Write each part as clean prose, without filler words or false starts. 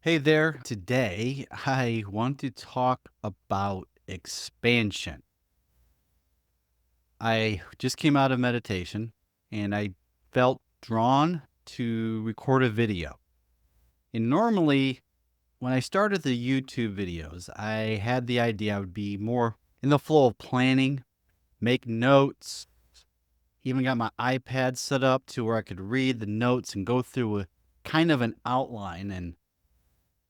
Hey there. Today, I want to talk about expansion. I just came out of meditation and I felt drawn to record a video. And normally, when I started the YouTube videos, I had the idea I would be more in the flow of planning, make notes, even got my iPad set up to where I could read the notes and go through a kind of an outline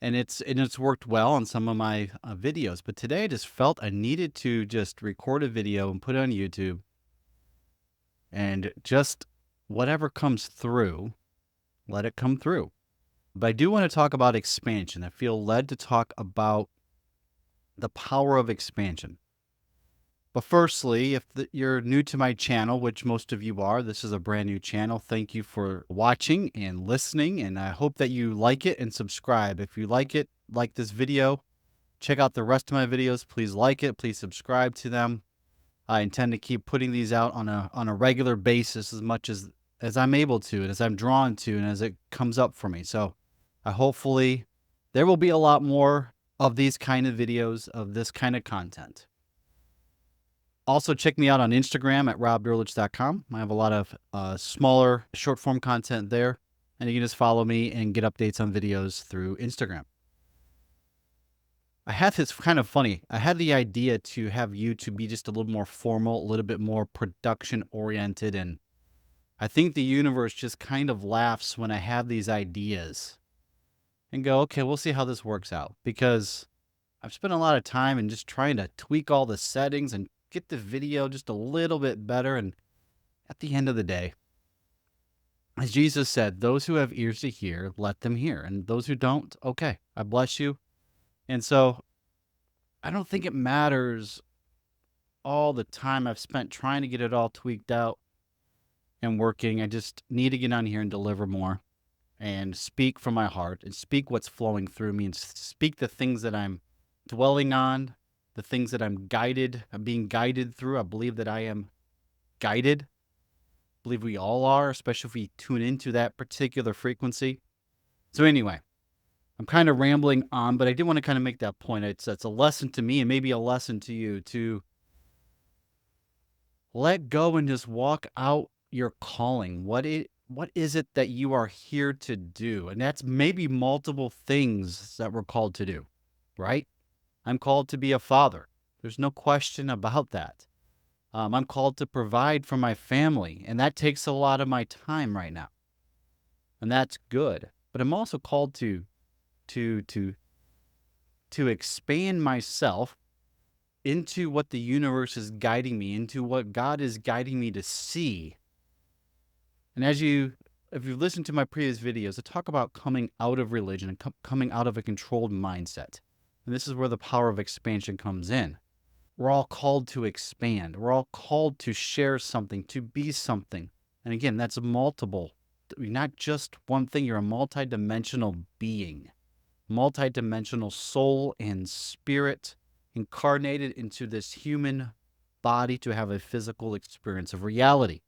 and it's worked well on some of my videos. But today I just felt I needed to just record a video and put it on YouTube, and just whatever comes through, let it come through. But I do want to talk about expansion. I feel led to talk about the power of expansion. But firstly, if you're new to my channel, which most of you are, this is a brand new channel. Thank you for watching and listening, and I hope that you like it and subscribe. If you like it, like this video, check out the rest of my videos. Please like it. Please subscribe to them. I intend to keep putting these out on a regular basis as much as I'm able to, and as I'm drawn to, and as it comes up for me. So, hopefully there will be a lot more of these kind of videos, of this kind of content. Also, check me out on Instagram at robdurlich.com. I have a lot of smaller short form content there, and you can just follow me and get updates on videos through Instagram. I had this kind of funny. I had the idea to have YouTube be just a little more formal, a little bit more production oriented. And I think the universe just kind of laughs when I have these ideas and go, okay, we'll see how this works out. Because I've spent a lot of time in just trying to tweak all the settings and get the video just a little bit better. And at the end of the day, as Jesus said, those who have ears to hear, let them hear. And those who don't, okay, I bless you. And so I don't think it matters all the time I've spent trying to get it all tweaked out and working. I just need to get on here and deliver more and speak from my heart and speak what's flowing through me and speak the things that I'm dwelling on, the things that I'm being guided through. I believe that I am guided. I believe we all are, especially if we tune into that particular frequency. So anyway, I'm kind of rambling on, but I did want to kind of make that point. It's a lesson to me and maybe a lesson to you to let go and just walk out your calling. What is it that you are here to do? And that's maybe multiple things that we're called to do, right? I'm called to be a father. There's no question about that. I'm called to provide for my family, and that takes a lot of my time right now, and that's good. But I'm also called to to to expand myself into what the universe is guiding me into, what God is guiding me to see. And if you've listened to my previous videos, I talk about coming out of religion and coming out of a controlled mindset. And this is where the power of expansion comes in. We're all called to expand. We're all called to share something, to be something. And again, that's multiple. You're not just one thing. You're a multidimensional being, multidimensional soul and spirit incarnated into this human body to have a physical experience of reality.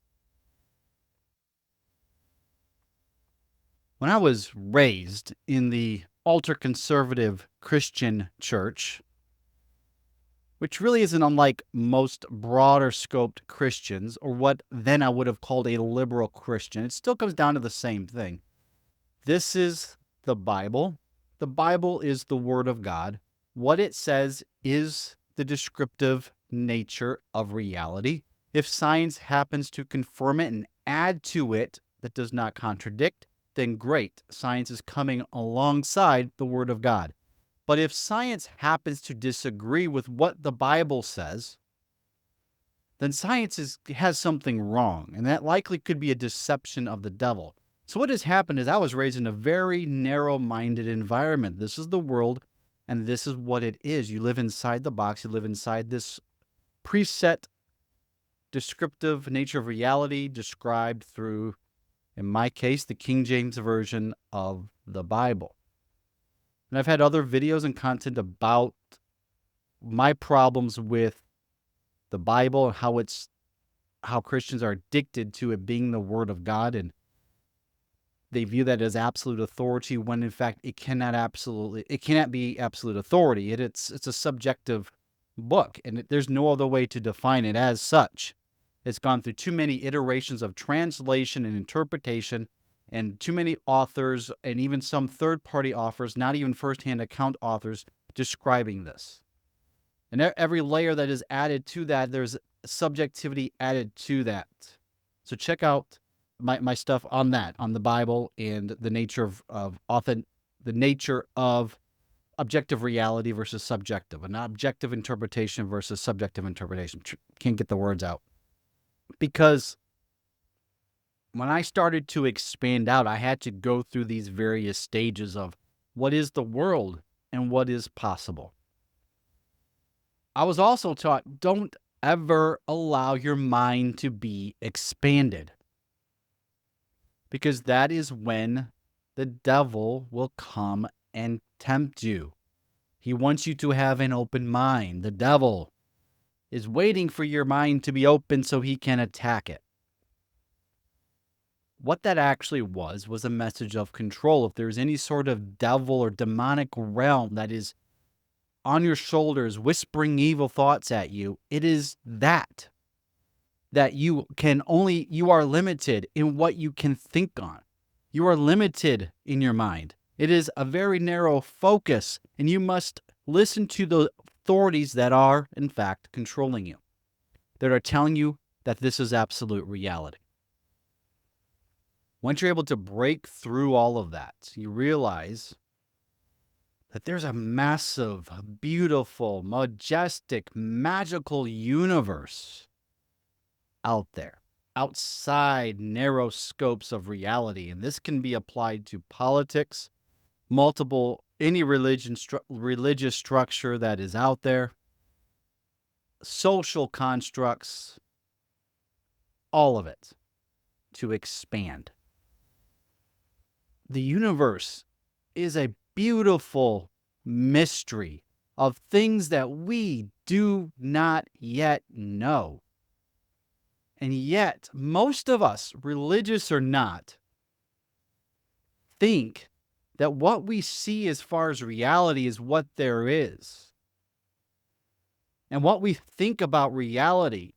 When I was raised in the ultra conservative Christian church, which really isn't unlike most broader scoped Christians, or what then I would have called a liberal Christian, it still comes down to the same thing. This is the Bible. The Bible is the Word of God. What it says is the descriptive nature of reality. If science happens to confirm it and add to it that does not contradict, then great. Science is coming alongside the Word of God. But if science happens to disagree with what the Bible says, then has something wrong, and that likely could be a deception of the devil. So what has happened is I was raised in a very narrow-minded environment. This is the world, and this is what it is. You live inside the box. You live inside this preset descriptive nature of reality described through, in my case, the King James Version of the Bible. And I've had other videos and content about my problems with the Bible and how Christians are addicted to it being the Word of God. And they view that as absolute authority when in fact it cannot be absolute authority. It's a subjective book, and there's no other way to define it as such. It's gone through too many iterations of translation and interpretation, and too many authors, and even some third-party authors, not even first-hand account authors, describing this. And every layer that is added to that, there's subjectivity added to that. So check out my stuff on that, on the Bible and the nature the nature of objective reality versus subjective, an objective interpretation versus subjective interpretation. Can't get the words out. Because when I started to expand out, I had to go through these various stages of what is the world and what is possible. I was also taught, don't ever allow your mind to be expanded, because that is when the devil will come and tempt you. He wants you to have an open mind. The devil is waiting for your mind to be open so he can attack it. What that actually was a message of control. If there's any sort of devil or demonic realm that is on your shoulders whispering evil thoughts at you, it is that you are limited in what you can think on. You are limited in your mind. It is a very narrow focus, and you must listen to the authorities that are, in fact, controlling you, that are telling you that this is absolute reality. Once you're able to break through all of that, you realize that there's a massive, beautiful, majestic, magical universe out there, outside narrow scopes of reality. And this can be applied to politics, any religious structure that is out there, social constructs, all of it, to expand. The universe is a beautiful mystery of things that we do not yet know. And yet, most of us, religious or not, think that what we see as far as reality is what there is. And what we think about reality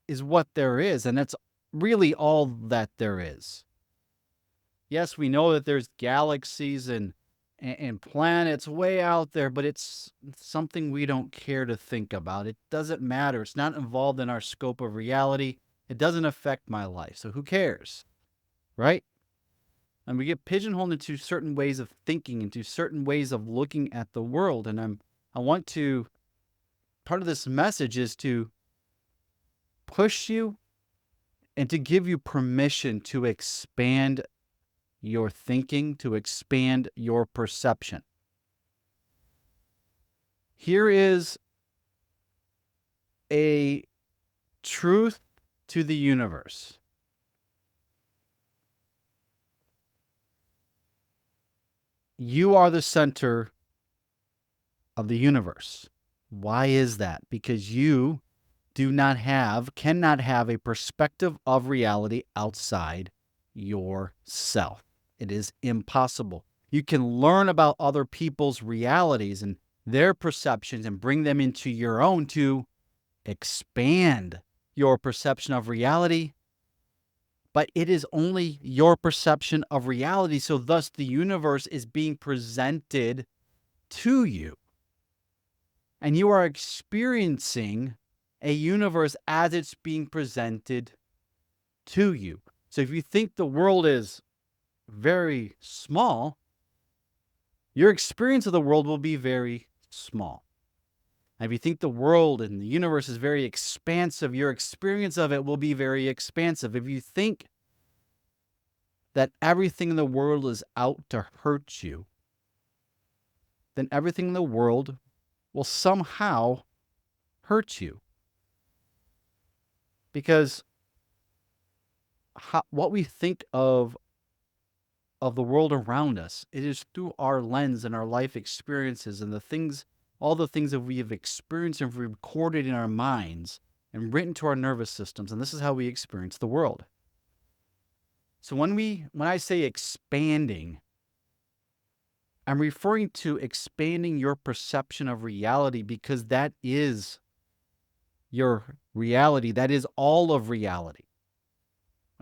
is what there is, and that's really all that there is. Yes, we know that there's galaxies and planets way out there, but it's something we don't care to think about. It doesn't matter. It's not involved in our scope of reality. It doesn't affect my life. So who cares? Right? And we get pigeonholed into certain ways of thinking, into certain ways of looking at the world. And part of this message is to push you and to give you permission to expand your thinking, to expand your perception. Here is a truth to the universe. You are the center of the universe. Why is that? Because you cannot have a perspective of reality outside yourself. It is impossible. You can learn about other people's realities and their perceptions and bring them into your own to expand your perception of reality. But it is only your perception of reality, so thus the universe is being presented to you. And you are experiencing a universe as it's being presented to you. So if you think the world is very small, your experience of the world will be very small. And if you think the world and the universe is very expansive, your experience of it will be very expansive. If you think that everything in the world is out to hurt you, then everything in the world will somehow hurt you. Because what we think of the world around us, it is through our lens and our life experiences and all the things that we have experienced and recorded in our minds and written to our nervous systems. And this is how we experience the world. So when I say expanding, I'm referring to expanding your perception of reality, because that is your reality. That is all of reality.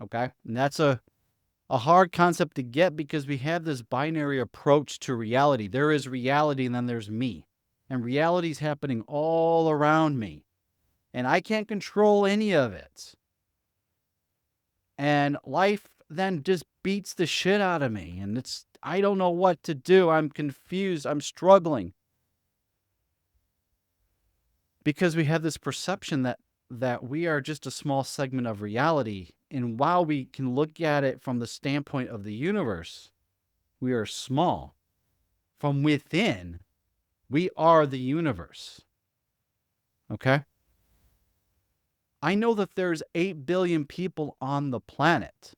Okay? And that's a hard concept to get, because we have this binary approach to reality. There is reality and then there's me. And reality is happening all around me. And I can't control any of it. And life then just beats the shit out of me. And I don't know what to do. I'm confused. I'm struggling. Because we have this perception that we are just a small segment of reality. And while we can look at it from the standpoint of the universe, we are small. From within, we are the universe. Okay? I know that there's 8 billion people on the planet,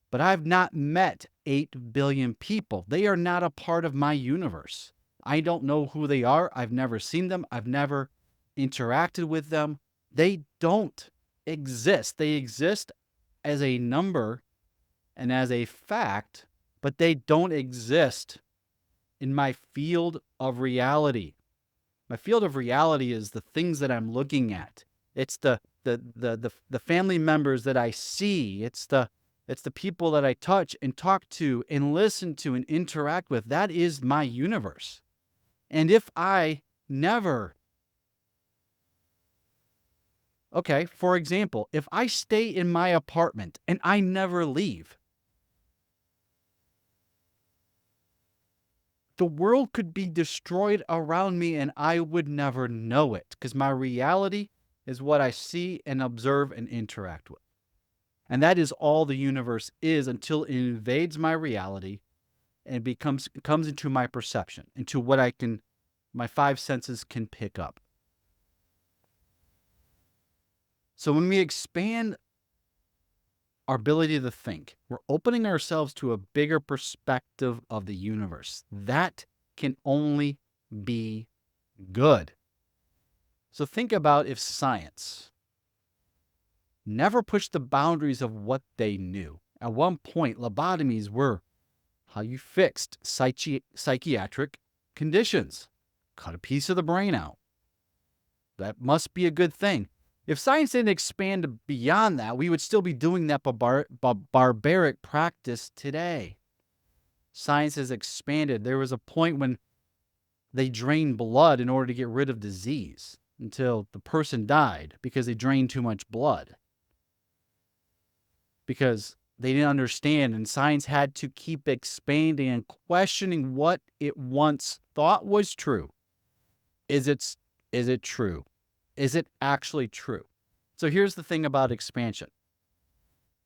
but I've not met 8 billion people. They are not a part of my universe. I don't know who they are. I've never seen them. I've never interacted with them. They don't exist. They exist as a number and as a fact, but they don't exist in my field of reality. My field of reality is the things that I'm looking at. It's the family members that I see. It's the people that I touch and talk to and listen to and interact with. That is my universe. And if I never, okay, for example, if I stay in my apartment and I never leave, the world could be destroyed around me and I would never know it, because my reality is what I see and observe and interact with. And that is all the universe is, until it invades my reality and comes into my perception, into what my 5 senses can pick up. So when we expand our ability to think, we're opening ourselves to a bigger perspective of the universe. That can only be good. So think about if science never pushed the boundaries of what they knew. At one point, lobotomies were how you fixed psychiatric conditions. Cut a piece of the brain out. That must be a good thing. If science didn't expand beyond that, we would still be doing that barbaric practice today. Science has expanded. There was a point when they drained blood in order to get rid of disease, until the person died because they drained too much blood. Because they didn't understand, and science had to keep expanding and questioning what it once thought was true. Is it true? Is it actually true? So here's the thing about expansion.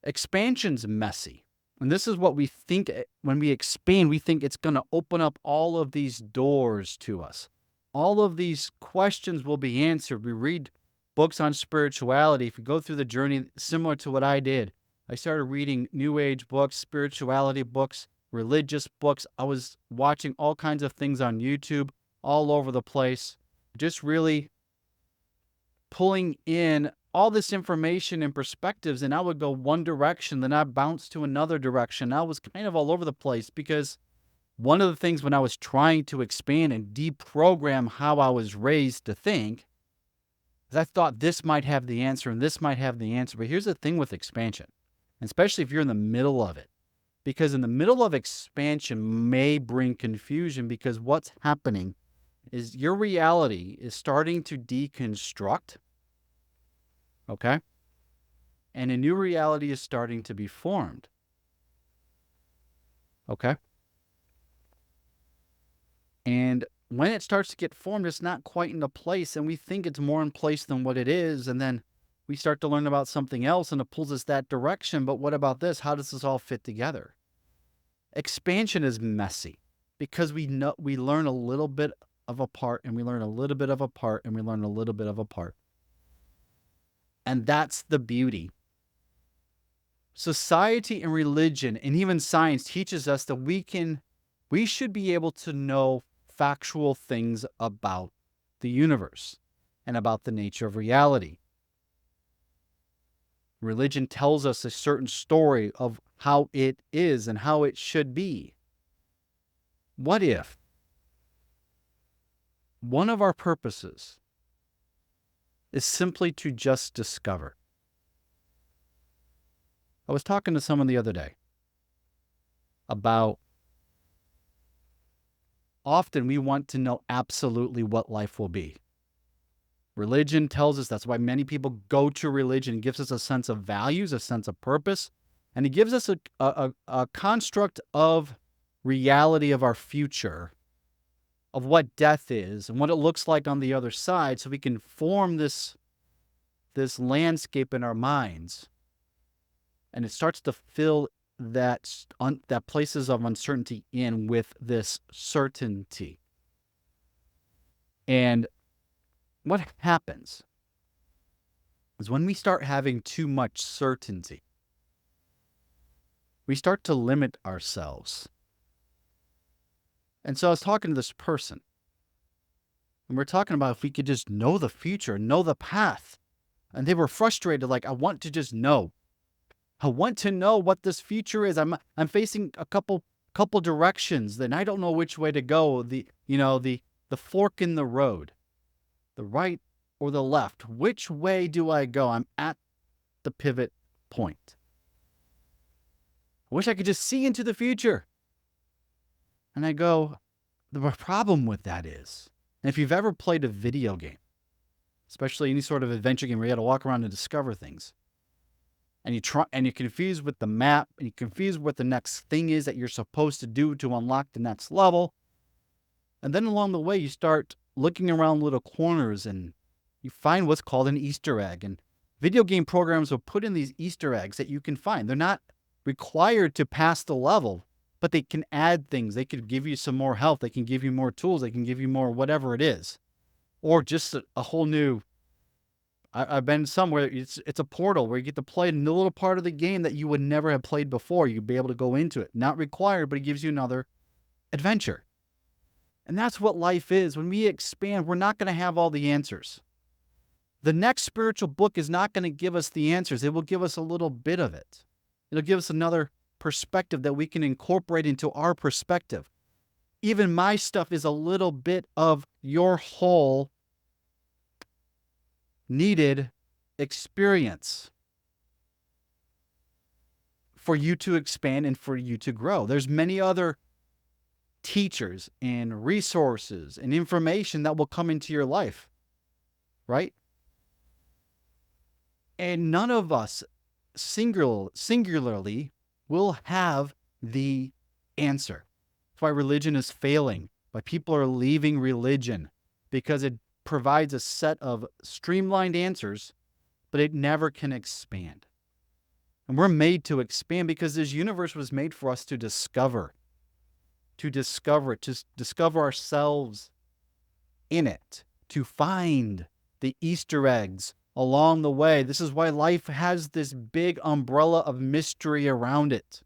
Expansion's messy. And this is what we think. When we expand, we think it's going to open up all of these doors to us. All of these questions will be answered. We read books on spirituality. If you go through the journey similar to what I did, I started reading New Age books, spirituality books, religious books. I was watching all kinds of things on YouTube all over the place, just really pulling in all this information and perspectives. And I would go one direction, then I'd bounce to another direction. I was kind of all over the place, because one of the things when I was trying to expand and deprogram how I was raised to think, is I thought this might have the answer and this might have the answer. But here's the thing with expansion, especially if you're in the middle of it, because in the middle of expansion may bring confusion, because what's happening is your reality is starting to deconstruct, okay? And a new reality is starting to be formed, okay? And when it starts to get formed, it's not quite into place, and we think it's more in place than what it is, and then we start to learn about something else and it pulls us that direction. But what about this? How does this all fit together? Expansion is messy, because we learn a little bit of a part, and we learn a little bit of a part, and we learn a little bit of a part. And that's the beauty. Society and religion and even science teaches us that we should be able to know factual things about the universe and about the nature of reality. Religion tells us a certain story of how it is and how it should be. What if one of our purposes is simply to just discover? I was talking to someone the other day about often we want to know absolutely what life will be. Religion tells us that's why many people go to religion. It gives us a sense of values, a sense of purpose, and it gives us a construct of reality of our future, of what death is and what it looks like on the other side, so we can form this landscape in our minds. And it starts to fill that places of uncertainty in with this certainty. And what happens is when we start having too much certainty, we start to limit ourselves. And so I was talking to this person, and we're talking about if we could just know the future, know the path. And they were frustrated, like, I want to just know. I want to know what this future is. I'm facing a couple directions, then I don't know which way to go. The fork in the road, the right or the left. Which way do I go? I'm at the pivot point. I wish I could just see into the future. And I go, the problem with that is, and if you've ever played a video game, especially any sort of adventure game where you got to walk around and discover things, and you're confused with the map, and you're confused what the next thing is that you're supposed to do to unlock the next level. And then along the way, you start looking around little corners and you find what's called an Easter egg. And video game programs will put in these Easter eggs that you can find. They're not required to pass the level, but they can add things. They could give you some more health. They can give you more tools. They can give you more whatever it is. Or just a whole new... I've been somewhere, it's a portal where you get to play a new little part of the game that you would never have played before. You'd be able to go into it. Not required, but it gives you another adventure. And that's what life is. When we expand, we're not going to have all the answers. The next spiritual book is not going to give us the answers. It will give us a little bit of it. It'll give us another perspective that we can incorporate into our perspective. Even my stuff is a little bit of your whole needed experience for you to expand and for you to grow. There's many other teachers and resources and information that will come into your life, right? And none of us singularly will have the answer. That's why religion is failing, why people are leaving religion, because it provides a set of streamlined answers, but it never can expand. And we're made to expand because this universe was made for us to discover ourselves in it, to find the Easter eggs along the way. This is why life has this big umbrella of mystery around it.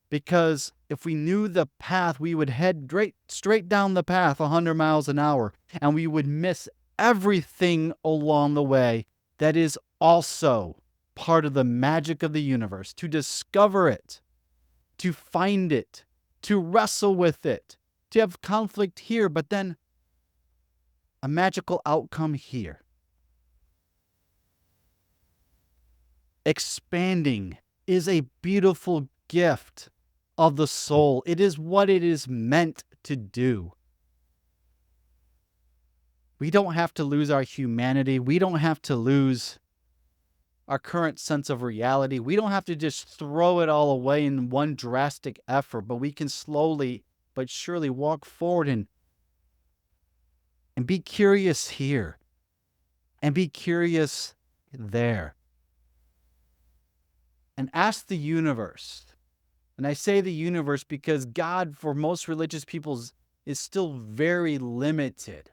Because if we knew the path, we would head straight down the path 100 miles an hour, and we would miss everything along the way that is also part of the magic of the universe. To discover it, to find it, to wrestle with it, to have conflict here, but then a magical outcome here. Expanding is a beautiful gift of the soul. It is what it is meant to do. We don't have to lose our humanity. We don't have to lose our current sense of reality. We don't have to just throw it all away in one drastic effort, but we can slowly but surely walk forward and be curious here and be curious there. And ask the universe. And I say the universe because God, for most religious peoples, is still very limited.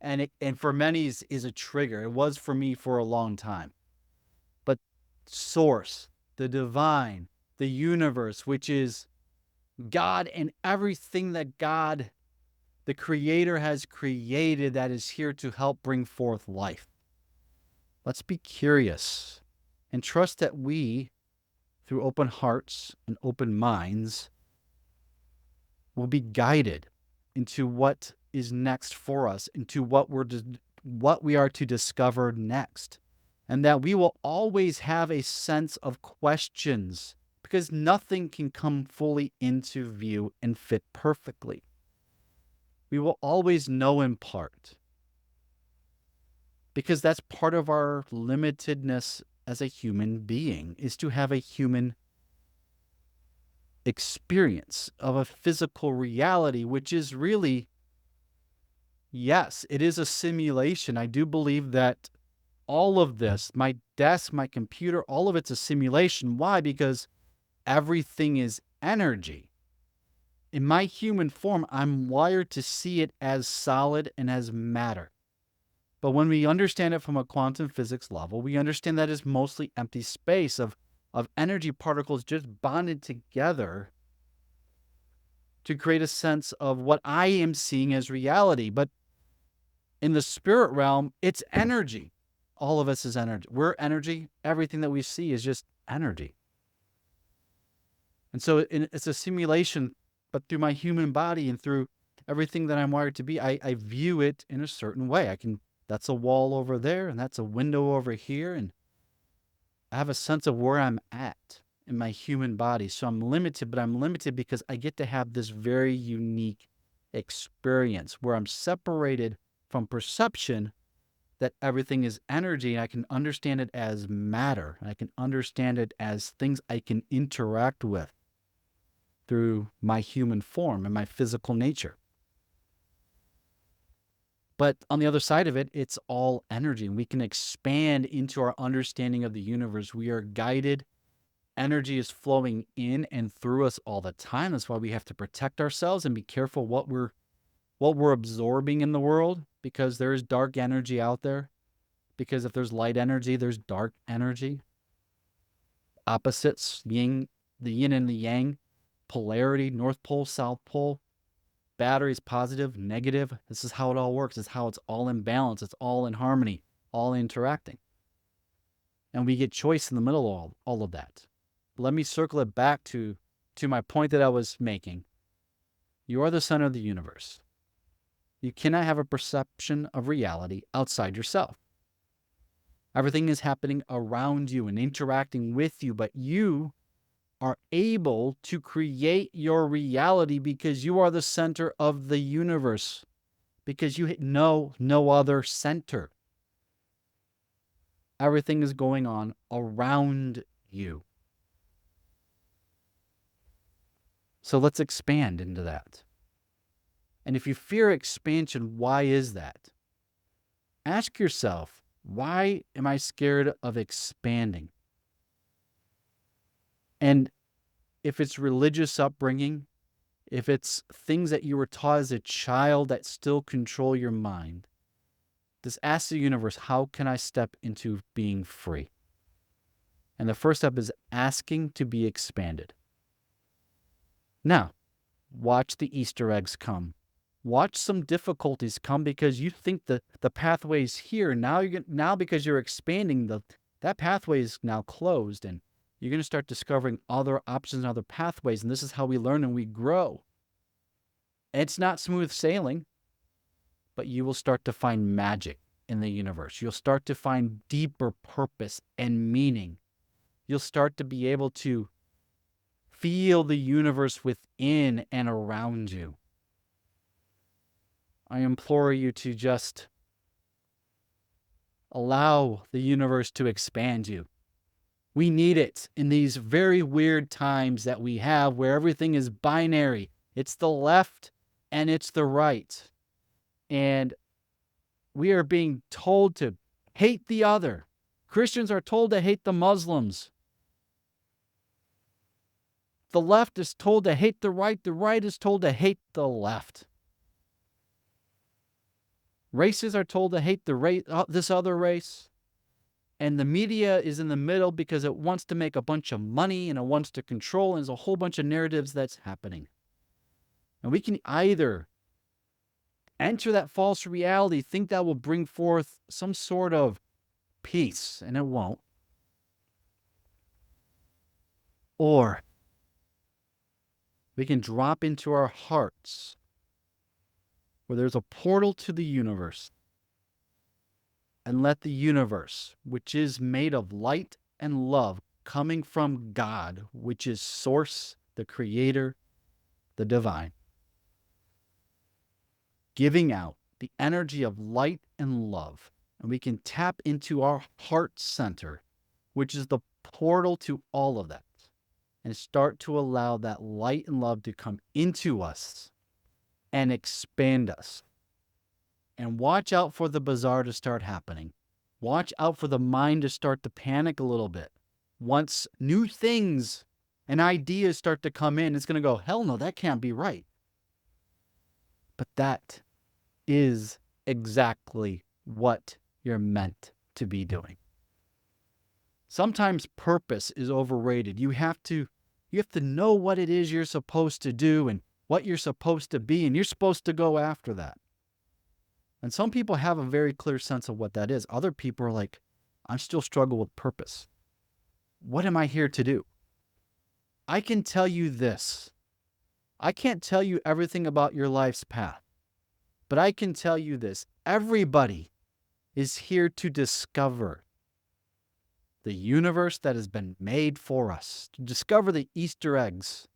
And for many is a trigger. It was for me for a long time. But source, the divine, the universe, which is God and everything that God, the Creator, has created that is here to help bring forth life. Let's be curious. and trust that we, through open hearts and open minds, will be guided into what is next for us, into what we are to discover next, and that we will always have a sense of questions, because nothing can come fully into view and fit perfectly. We will always know in part, because that's part of our limitedness as a human being, is to have a human experience of a physical reality, which is really, yes, it is a simulation. I do believe that all of this, my desk, my computer, all of it's a simulation. Why? Because everything is energy. In my human form, I'm wired to see it as solid and as matter. But when we understand it from a quantum physics level, we understand that it's mostly empty space of energy particles just bonded together to create a sense of what I am seeing as reality. But in the spirit realm, it's energy. All of us is energy. We're energy. Everything that we see is just energy. And so it's a simulation, but through my human body and through everything that I'm wired to be, I view it in a certain way. That's a wall over there, and that's a window over here, and I have a sense of where I'm at in my human body. So I'm limited, but I'm limited because I get to have this very unique experience where I'm separated from perception that everything is energy, and I can understand it as matter. I can understand it as things I can interact with through my human form and my physical nature. But on the other side of it, it's all energy, and we can expand into our understanding of the universe. We are guided. Energy is flowing in and through us all the time. That's why we have to protect ourselves and be careful what we're absorbing in the world, because there is dark energy out there. Because if there's light energy, there's dark energy. Opposites, yin, the yin and the yang, polarity, North Pole, South Pole, batteries, positive, negative. This is how it all works. It's how it's all in balance. It's all in harmony, all interacting. And we get choice in the middle of all of that. But let me circle it back to my point that I was making. You are the center of the universe. You cannot have a perception of reality outside yourself. Everything is happening around you and interacting with you, but you are able to create your reality because you are the center of the universe, because you know no other center. Everything is going on around you. So let's expand into that. And if you fear expansion, why is that? Ask yourself, why am I scared of expanding? And if it's religious upbringing, if it's things that you were taught as a child that still control your mind, just ask the universe, how can I step into being free? And the first step is asking to be expanded. Now, watch the Easter eggs come. Watch some difficulties come because you think the pathway's here. Now because you're expanding, that pathway is now closed, and you're going to start discovering other options and other pathways. And this is how we learn and we grow. It's not smooth sailing, but you will start to find magic in the universe. You'll start to find deeper purpose and meaning. You'll start to be able to feel the universe within and around you. I implore you to just allow the universe to expand you. We need it in these very weird times that we have where everything is binary. It's the left and it's the right. And we are being told to hate the other. Christians are told to hate the Muslims. The left is told to hate the right is told to hate the left. Races are told to hate this other race. And the media is in the middle because it wants to make a bunch of money and it wants to control, and there's a whole bunch of narratives that's happening. And we can either enter that false reality, think that will bring forth some sort of peace, and it won't. Or we can drop into our hearts where there's a portal to the universe and let the universe, which is made of light and love coming from God, which is Source, the Creator, the Divine, giving out the energy of light and love. And we can tap into our heart center, which is the portal to all of that, and start to allow that light and love to come into us and expand us. And watch out for the bizarre to start happening. Watch out for the mind to start to panic a little bit. Once new things and ideas start to come in, it's going to go, hell no, that can't be right. But that is exactly what you're meant to be doing. Sometimes purpose is overrated. You have to know what it is you're supposed to do and what you're supposed to be, and you're supposed to go after that. And some people have a very clear sense of what that is. Other people are like, I still struggle with purpose. What am I here to do? I can tell you this. I can't tell you everything about your life's path, but I can tell you this. Everybody is here to discover the universe that has been made for us, to discover the Easter eggs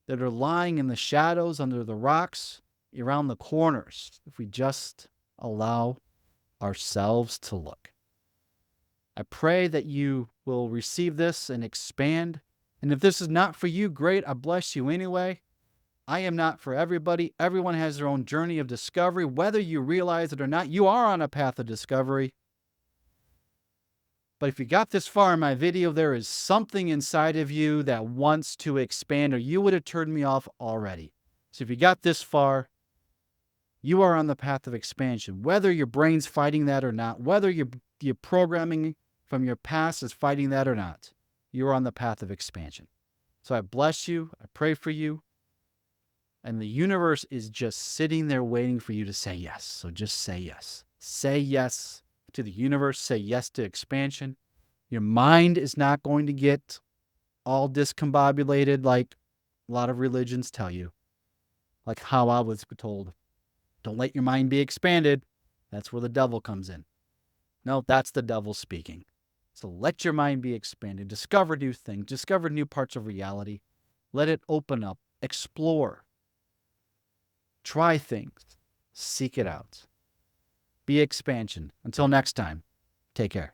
that are lying in the shadows under the rocks, around the corners, if we just allow ourselves to look. I pray that you will receive this and expand. And if this is not for you, great, I bless you anyway. I am not for everybody. Everyone has their own journey of discovery. Whether you realize it or not, you are on a path of discovery. But if you got this far in my video, there is something inside of you that wants to expand, or you would have turned me off already. So if you got this far, you are on the path of expansion. Whether your brain's fighting that or not, whether your programming from your past is fighting that or not, you are on the path of expansion. So I bless you. I pray for you. And the universe is just sitting there waiting for you to say yes. So just say yes. Say yes to the universe. Say yes to expansion. Your mind is not going to get all discombobulated like a lot of religions tell you. Like how I was told. Don't let your mind be expanded. That's where the devil comes in. No, that's the devil speaking. So let your mind be expanded. Discover new things. Discover new parts of reality. Let it open up. Explore. Try things. Seek it out. Be expansion. Until next time, take care.